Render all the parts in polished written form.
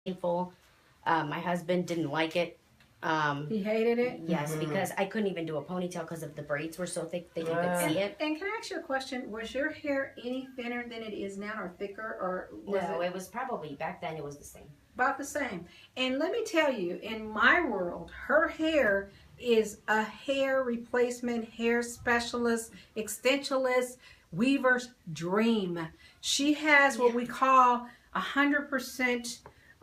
painful. My husband didn't like it. He hated it? Yes, because I couldn't even do a ponytail because of the braids were so thick that you could see it. And can I ask you a question? Was your hair any thinner than it is now, or thicker, or was No, it was probably, back then it was the same. about the same? And let me tell you, in my world, her hair is a hair replacement, hair specialist, extensionist, weaver's dream. She has what we call 100%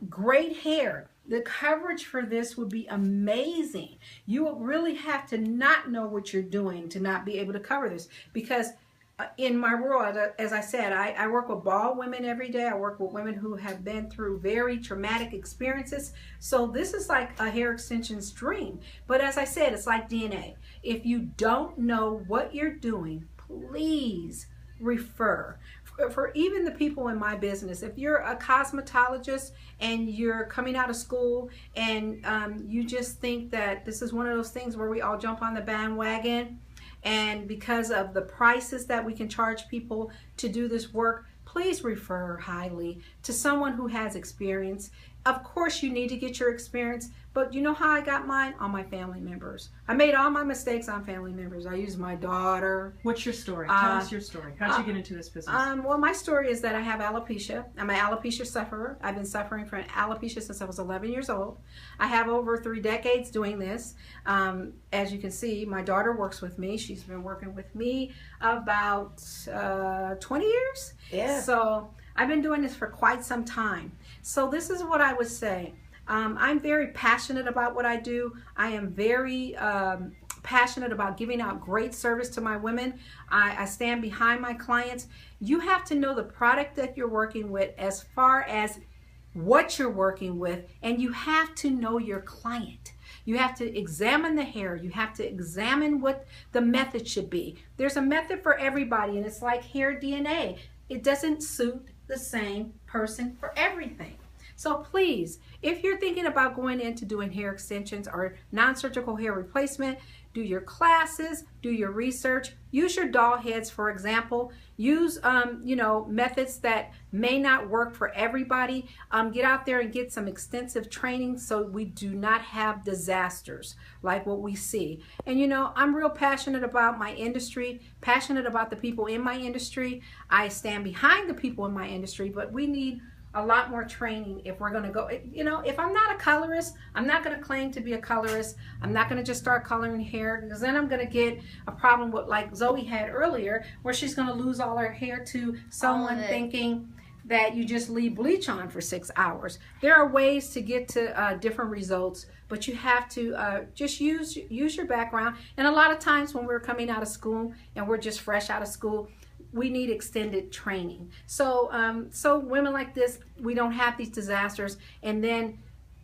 great hair. The coverage for this would be amazing. You would really have to not know what you're doing to not be able to cover this, because in my world, as I said, I work with bald women every day. I work with women who have been through very traumatic experiences. So this is like a hair extension's dream. But as I said, it's like DNA. If you don't know what you're doing, please refer. For even the people in my business, if you're a cosmetologist and you're coming out of school and you just think that this is one of those things where we all jump on the bandwagon, and because of the prices that we can charge people to do this work, please refer highly to someone who has experience. Of course, you need to get your experience, but you know how I got mine? On my family members. I made all my mistakes on family members. I used my daughter. What's your story? Tell us your story. How'd you get into this business? Well, my story is that I have alopecia. I'm an alopecia sufferer. I've been suffering from alopecia since I was 11 years old. I have over 3 decades doing this. As you can see, my daughter works with me. She's been working with me about 20 years. Yeah. So I've been doing this for quite some time. So this is what I would say. I'm very passionate about what I do. I am very passionate about giving out great service to my women. I stand behind my clients. You have to know the product that you're working with as far as what you're working with, and you have to know your client. You have to examine the hair. You have to examine what the method should be. There's a method for everybody, and it's like hair DNA. It doesn't suit the same person for everything. So please, if you're thinking about going into doing hair extensions or non-surgical hair replacement, do your classes, do your research, use your doll heads, for example. Use, methods that may not work for everybody. Get out there and get some extensive training so we do not have disasters like what we see. And I'm real passionate about my industry, passionate about the people in my industry. I stand behind the people in my industry, but we need a lot more training if we're going to go. If I'm not a colorist, I'm not going to claim to be a colorist. I'm not going to just start coloring hair, because then I'm going to get a problem with, like Zoe had earlier, where she's going to lose all her hair to someone thinking that you just leave bleach on for 6 hours. There are ways to get to different results, but you have to just use your background. And a lot of times when we're coming out of school and we're just fresh out of school, we need extended training. So women like this, we don't have these disasters. And then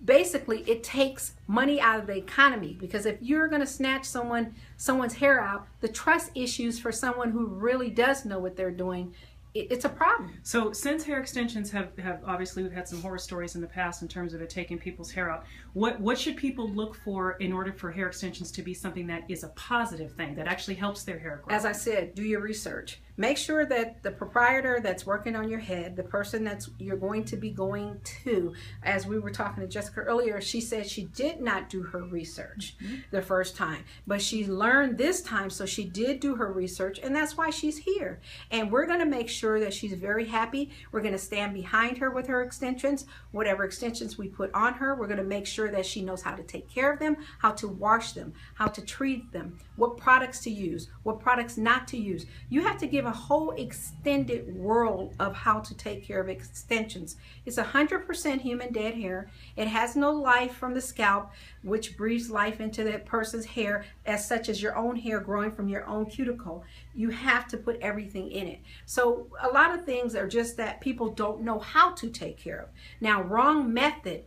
basically it takes money out of the economy, because if you're going to snatch someone's hair out, the trust issues for someone who really does know what they're doing, it's a problem. So since hair extensions have obviously, we've had some horror stories in the past in terms of it taking people's hair out, what should people look for in order for hair extensions to be something that is a positive thing, that actually helps their hair grow? As I said, do your research. Make sure that the proprietor that's working on your head, the person that's you're going to be going to, as we were talking to Jessica earlier, she said she did not do her research the first time, but she learned this time, so she did do her research, and that's why she's here. And we're going to make sure that she's very happy. We're going to stand behind her with her extensions. Whatever extensions we put on her, we're going to make sure that she knows how to take care of them, how to wash them, how to treat them, what products to use, what products not to use. You have to give a whole extended world of how to take care of extensions. It's 100% human dead hair. It has no life from the scalp, which breathes life into that person's hair, as such as your own hair growing from your own cuticle. You have to put everything in it. So a lot of things are just that people don't know how to take care of. Now, wrong method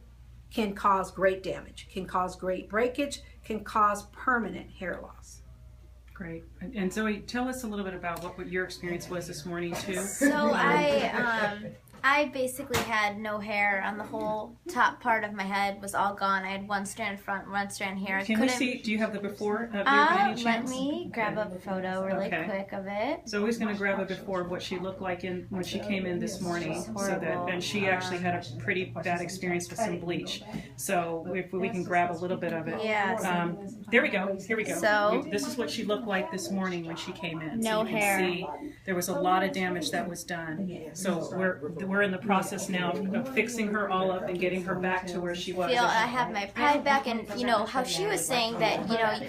can cause great damage, can cause great breakage, can cause permanent hair loss. Great. And Zoe, tell us a little bit about what your experience was this morning too. So I basically had no hair on the whole top part of my head was all gone. I had one strand front, one strand here. Can we see? Do you have the before of your by any Let chance? me grab a photo really Okay. quick of it. Zoe's going to grab a before of what she looked like when she came in this morning. And she actually had a pretty bad experience with some bleach. So if we can grab a little bit of it. Yeah. There we go. Here we go. So- This is what she looked like this morning when she came in. No so you can hair. see there was a lot of damage that was done. So we're in the process now of fixing her all up and getting her back to where she was. I have my pride back, and you know how she was saying that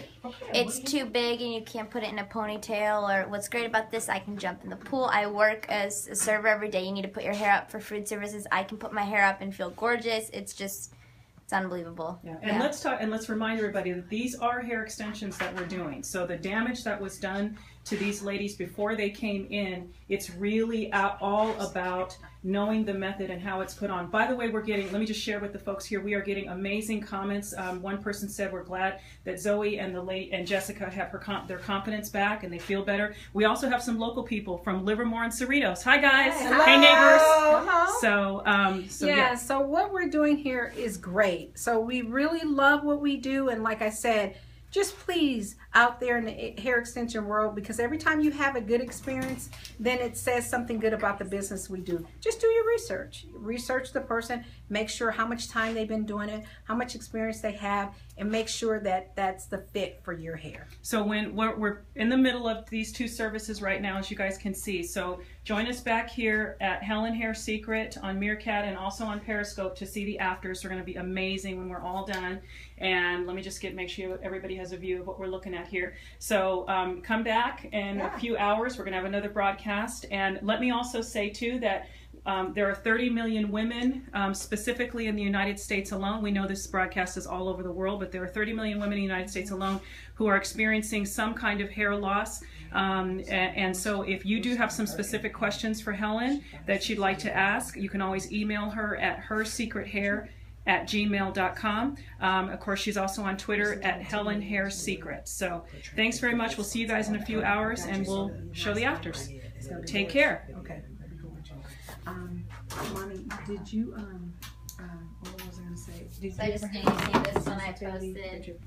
it's too big and you can't put it in a ponytail. Or what's great about this, I can jump in the pool. I work as a server every day. You need to put your hair up for food services. I can put my hair up and feel gorgeous. It's unbelievable. Yeah. And let's talk, and let's remind everybody that these are hair extensions that we're doing. So the damage that was done to these ladies before they came in, it's really all about knowing the method and how it's put on. By the way, let me just share with the folks here, we are getting amazing comments. One person said we're glad that Zoe and Jessica have their confidence back and they feel better. We also have some local people from Livermore and Cerritos. Hi guys. Hello. Hey neighbors. Hello. So So what we're doing here is great. So we really love what we do, and like I said, just please out there in the hair extension world, because every time you have a good experience, then it says something good about the business we do. Just do your research. Research the person, make sure how much time they've been doing it, how much experience they have, and make sure that that's the fit for your hair. So we're in the middle of these two services right now, as you guys can see. So join us back here at Helen Hair Secret on Meerkat and also on Periscope to see the afters. They're going to be amazing when we're all done. And let me just make sure everybody has a view of what we're looking at here. So come back in a few hours. We're going to have another broadcast. And let me also say too that there are 30 million women, specifically in the United States alone. We know this broadcast is all over the world, but there are 30 million women in the United States alone who are experiencing some kind of hair loss. And so if you do have some specific questions for Helen that you'd like to ask, you can always email her at hersecrethair@gmail.com. Of course, she's also on Twitter at Helen Hair Secret. So thanks very much. We'll see you guys in a few hours, and we'll show the afters. Take care. Okay. Mommy, did you what was I going to say? So I just need to see this one I posted.